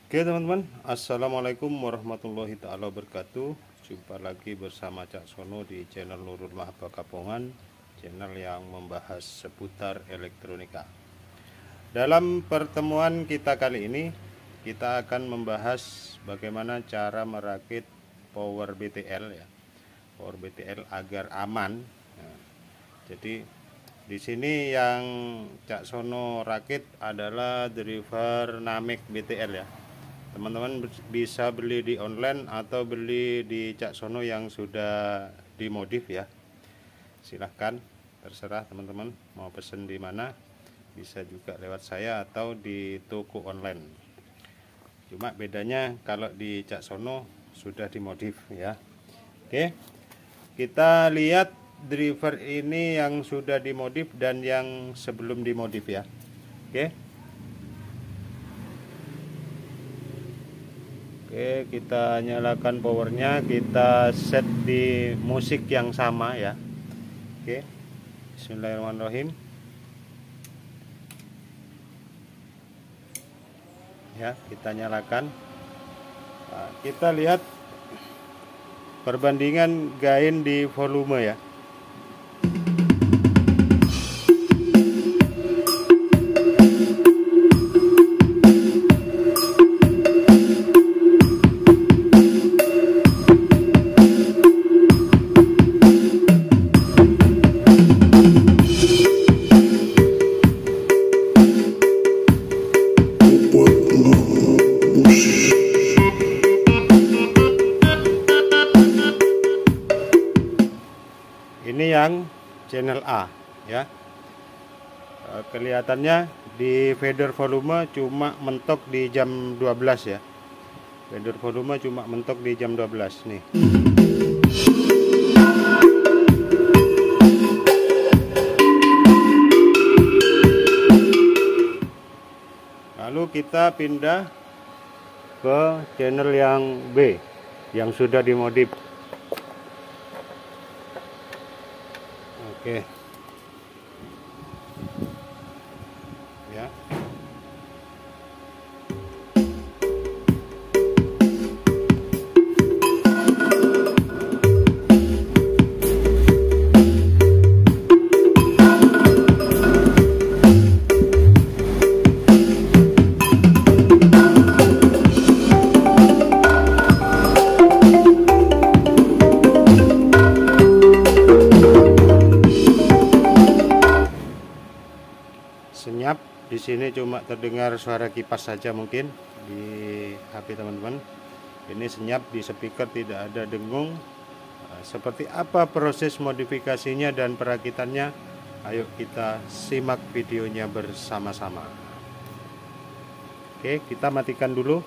Oke teman-teman, assalamualaikum warahmatullahi taala wabarakatuh. Jumpa lagi bersama Cak Sono di channel Nurul Mahaba Kapongan, channel yang membahas seputar elektronika. Dalam pertemuan kita kali ini, kita akan membahas bagaimana cara merakit power BTL ya, power BTL agar aman. Nah, jadi di sini yang Cak Sono rakit adalah driver Namek BTL ya. Teman-teman bisa beli di online atau beli di Cak Sono yang sudah dimodif ya. Silahkan, terserah teman-teman mau pesen di mana. Bisa juga lewat saya atau di toko online. Cuma bedanya kalau di Cak Sono sudah dimodif ya. Oke, kita lihat driver ini yang sudah dimodif dan yang sebelum dimodif ya. Oke, kita nyalakan powernya, kita set di musik yang sama ya. Oke, bismillahirrahmanirrahim. Ya, kita nyalakan. Nah, kita lihat perbandingan gain di volume ya. Ini yang channel A ya. Kelihatannya di fader volume cuma mentok di jam 12 ya. Fader volume cuma mentok di jam 12 nih. Lalu kita pindah ke channel yang B yang sudah dimodif. Oke. Ya. Senyap, di sini cuma terdengar suara kipas saja mungkin di HP teman-teman. Ini senyap, di speaker tidak ada dengung. Seperti apa proses modifikasinya dan perakitannya? Ayo kita simak videonya bersama-sama. Oke, kita matikan dulu.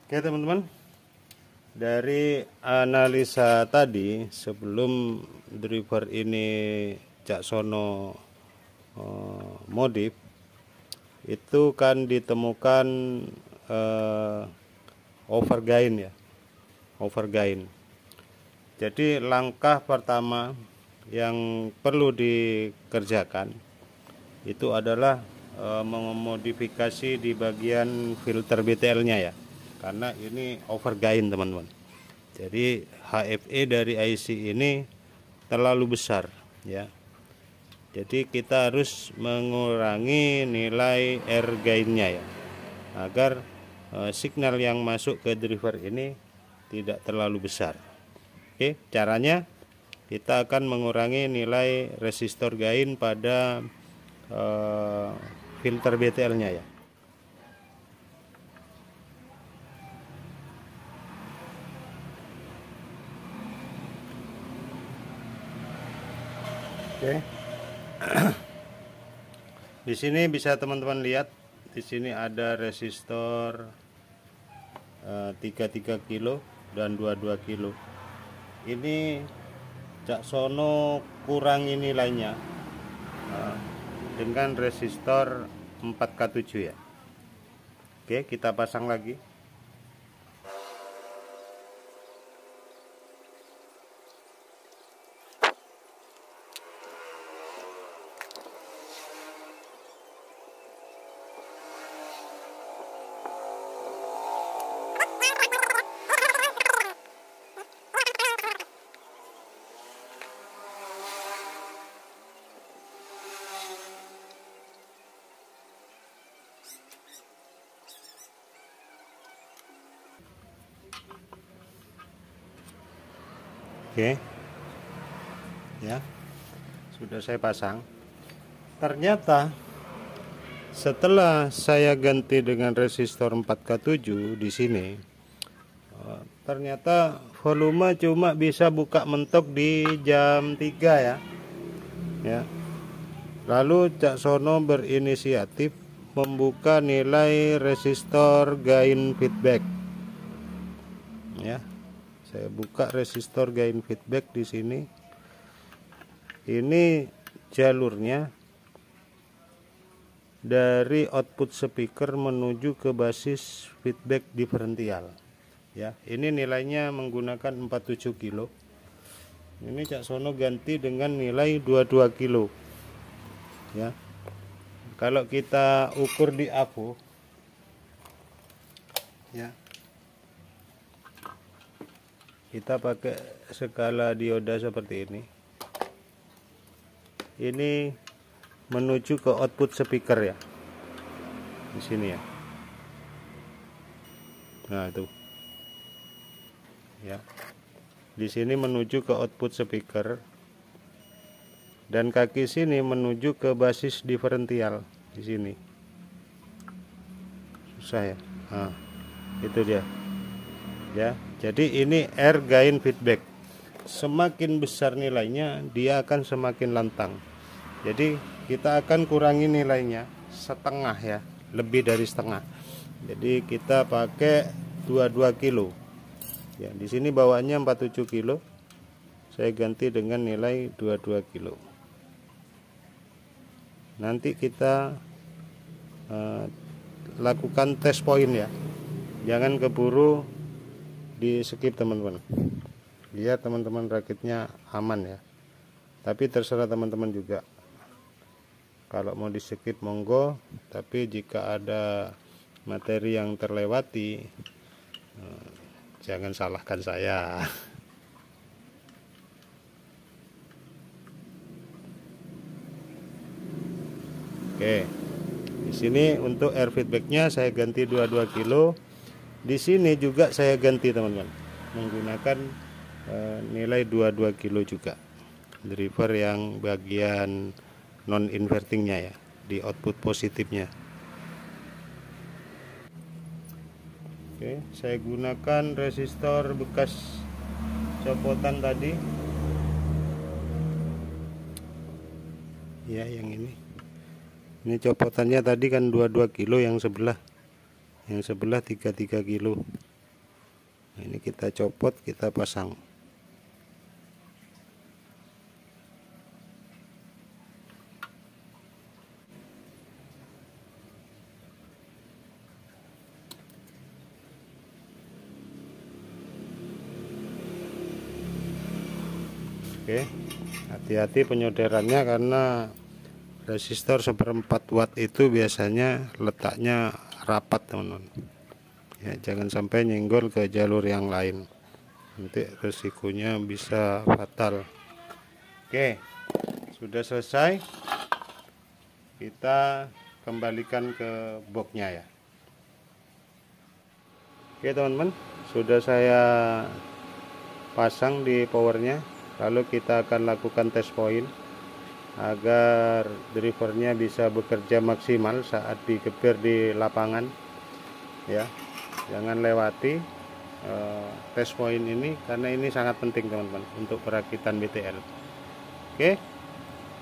Oke teman-teman, dari analisa tadi sebelum driver ini Cak Sono modif, itu kan ditemukan overgain ya, overgain. Jadi langkah pertama yang perlu dikerjakan itu adalah memodifikasi di bagian filter BTL-nya ya, karena ini overgain teman-teman. Jadi HFE dari IC ini terlalu besar ya. Jadi kita harus mengurangi nilai air gainnya ya, agar signal yang masuk ke driver ini tidak terlalu besar. Oke, caranya kita akan mengurangi nilai resistor gain pada filter BTL-nya ya. Oke. Di sini bisa teman-teman lihat, di sini ada resistor 33 kilo dan 22 kilo. Ini Cak Sono kurangi nilainya dengan resistor 4K7 ya. Oke, kita pasang lagi. Oke ya, sudah saya pasang. Ternyata setelah saya ganti dengan resistor 4K7 di sini, ternyata volume cuma bisa buka mentok di jam 3 ya. Ya. Lalu Cak Sono berinisiatif membuka nilai resistor gain feedback. Ya. Saya buka resistor gain feedback di sini. Ini jalurnya dari output speaker menuju ke basis feedback diferensial. Ya, ini nilainya menggunakan 47 kilo. Ini Cak Sono ganti dengan nilai 22 kilo. Ya. Kalau kita ukur di AVO, ya, kita pakai skala dioda seperti ini. Ini menuju ke output speaker ya, di sini ya. Nah itu, ya, di sini menuju ke output speaker, dan kaki sini menuju ke basis diferensial di sini. Susah ya. Nah, itu dia. Ya, jadi ini R gain feedback. Semakin besar nilainya, dia akan semakin lantang. Jadi kita akan kurangi nilainya setengah ya, lebih dari setengah. Jadi kita pakai 22 kilo. Ya, di sini bawaannya 47 kilo. Saya ganti dengan nilai 22 kilo. Nanti kita lakukan tes point ya. Jangan keburu di skip teman-teman, biar teman-teman rakitnya aman ya. Tapi terserah teman-teman juga, kalau mau di skip monggo, tapi jika ada materi yang terlewati, jangan salahkan saya. Oke, di sini untuk air feedbacknya saya ganti 22 kilo. Di sini juga saya ganti teman-teman, menggunakan nilai 22 kilo juga, driver yang bagian non invertingnya ya, di output positifnya. Oke, saya gunakan resistor bekas copotan tadi ya, yang ini copotannya tadi kan 22 kilo, yang sebelah 33 kilo. Nah, ini kita copot, kita pasang. Oke, hati-hati penyoderaannya, karena resistor 1/4 watt itu biasanya letaknya rapat teman-teman ya, jangan sampai nyenggol ke jalur yang lain, nanti resikonya bisa fatal. Oke, sudah selesai, kita kembalikan ke boxnya ya. Oke teman-teman, sudah saya pasang di powernya, lalu kita akan lakukan test point agar drivernya bisa bekerja maksimal saat digeber di lapangan ya. Jangan lewati test point ini, karena ini sangat penting teman-teman untuk perakitan BTL. Oke,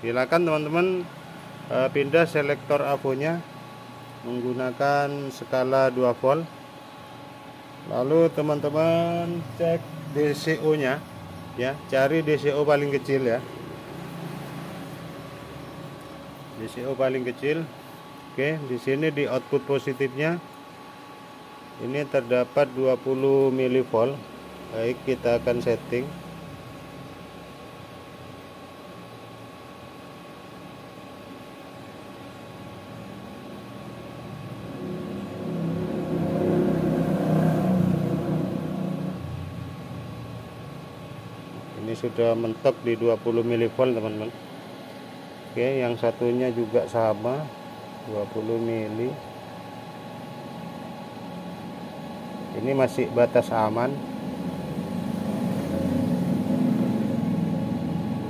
silakan teman-teman pindah selektor AVO-nya menggunakan skala 2 volt. Lalu teman-teman cek DCO nya ya, cari DCO paling kecil ya, DCO paling kecil. Oke, di sini di output positifnya ini terdapat 20 mV. Baik, kita akan setting. Ini sudah mentok di 20 mV teman-teman. Oke, yang satunya juga sama 20 mili. Ini masih batas aman.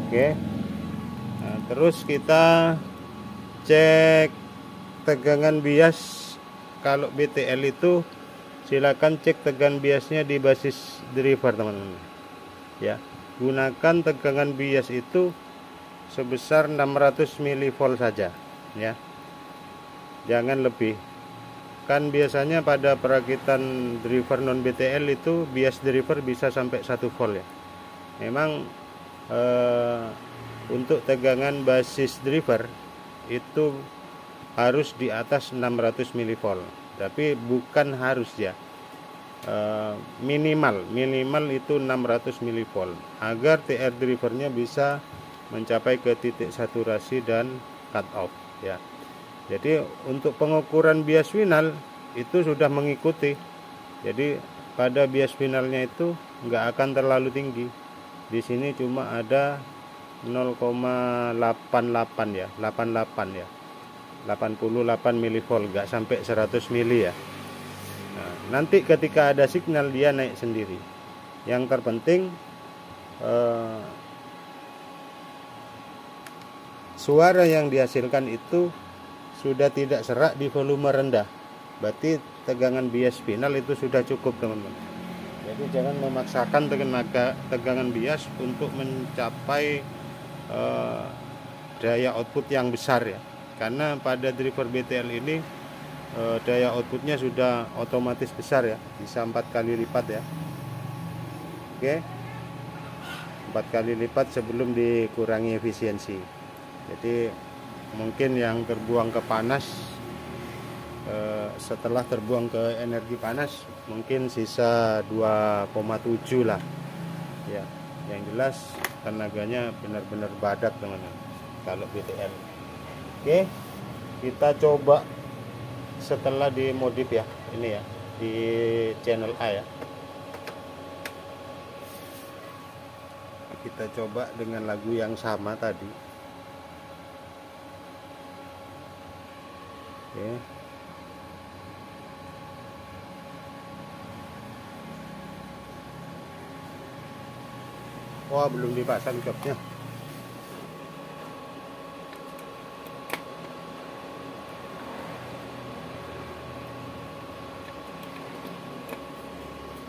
Oke. Nah, terus kita cek tegangan bias. Kalau BTL itu silakan cek tegangan biasnya di basis driver teman-teman ya. Gunakan tegangan bias itu sebesar 600 mV saja ya, jangan lebih. Kan biasanya pada perakitan driver non BTL itu bias driver bisa sampai 1 volt ya. Memang untuk tegangan basis driver itu harus di atas 600 mV, tapi bukan harus ya, minimal itu 600 mV agar TR drivernya bisa mencapai ke titik saturasi dan cut off ya. Jadi untuk pengukuran bias final itu sudah mengikuti. Jadi pada bias finalnya itu nggak akan terlalu tinggi. Di sini cuma ada 0,88 ya, 88 ya, 88 mV, nggak sampai 100 mili ya. Nah, nanti ketika ada signal dia naik sendiri. Yang terpenting suara yang dihasilkan itu sudah tidak serak di volume rendah. Berarti tegangan bias final itu sudah cukup teman-teman. Jadi jangan memaksakan tegangan bias untuk mencapai daya output yang besar ya. Karena pada driver BTL ini daya outputnya sudah otomatis besar ya, bisa 4 kali lipat ya. Oke, 4 kali lipat sebelum dikurangi efisiensi. Jadi mungkin yang terbuang ke panas setelah terbuang ke energi panas mungkin sisa 2,7 lah ya. Yang jelas tenaganya benar-benar badak teman-teman kalau BTL. Oke, kita coba setelah dimodif ya, ini ya di channel A ya. Kita coba dengan lagu yang sama tadi. Oke. Wah, belum dipasang joknya.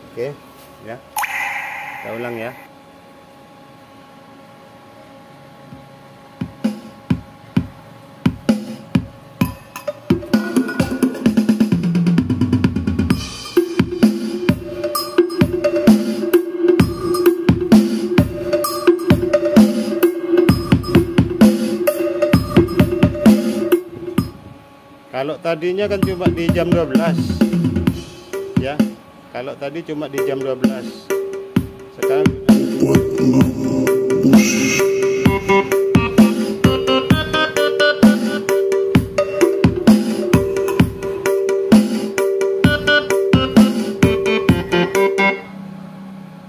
Oke, ya. Kita ulang ya. Kalau tadinya kan cuma di jam 12 ya. Kalau tadi cuma di jam 12. Sekarang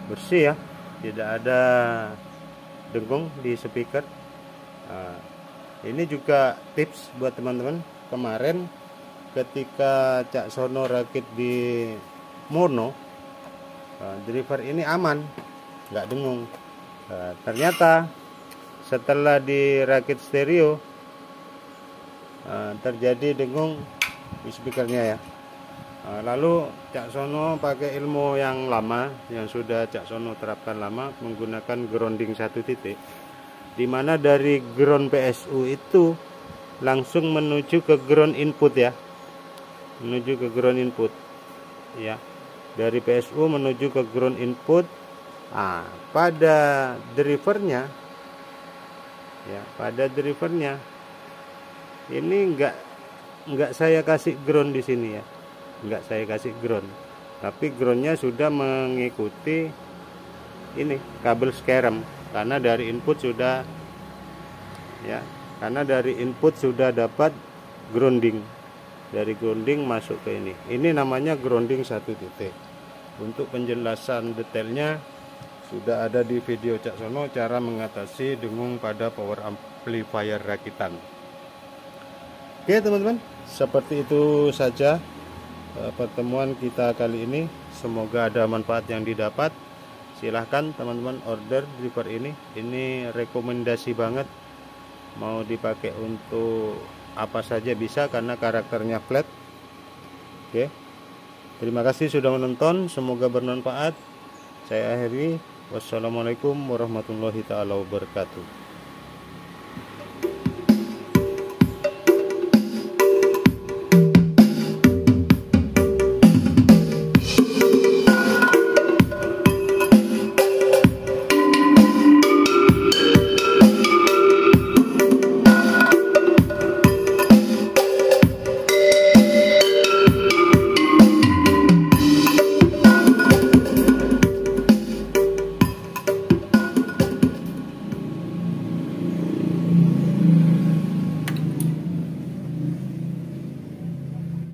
bersih ya. Tidak ada dengung di speaker. Nah, ini juga tips buat teman-teman. Kemarin ketika Cak Sono rakit di mono, driver ini aman, nggak dengung. Ternyata setelah dirakit stereo terjadi dengung di speakernya ya. Lalu Cak Sono pakai ilmu yang lama yang sudah Cak Sono terapkan lama, menggunakan grounding 1 titik, dimana dari ground PSU itu langsung menuju ke ground input ya, menuju ke ground input ya, dari PSU menuju ke ground input. Pada drivernya ya, pada drivernya ini enggak saya kasih ground di sini ya, enggak saya kasih ground, tapi groundnya sudah mengikuti ini kabel skerem, karena dari input sudah ya, karena dari input sudah dapat grounding, dari grounding masuk ke ini. Ini namanya grounding 1 titik. Untuk penjelasan detailnya sudah ada di video Cak Sono, cara mengatasi dengung pada power amplifier rakitan. Oke teman-teman, seperti itu saja pertemuan kita kali ini. Semoga ada manfaat yang didapat. silahkan teman-teman order driver ini rekomendasi banget, mau dipakai untuk apa saja bisa karena karakternya flat. Oke, terima kasih sudah menonton, semoga bermanfaat. Saya akhiri, wassalamualaikum warahmatullahi taala wabarakatuh.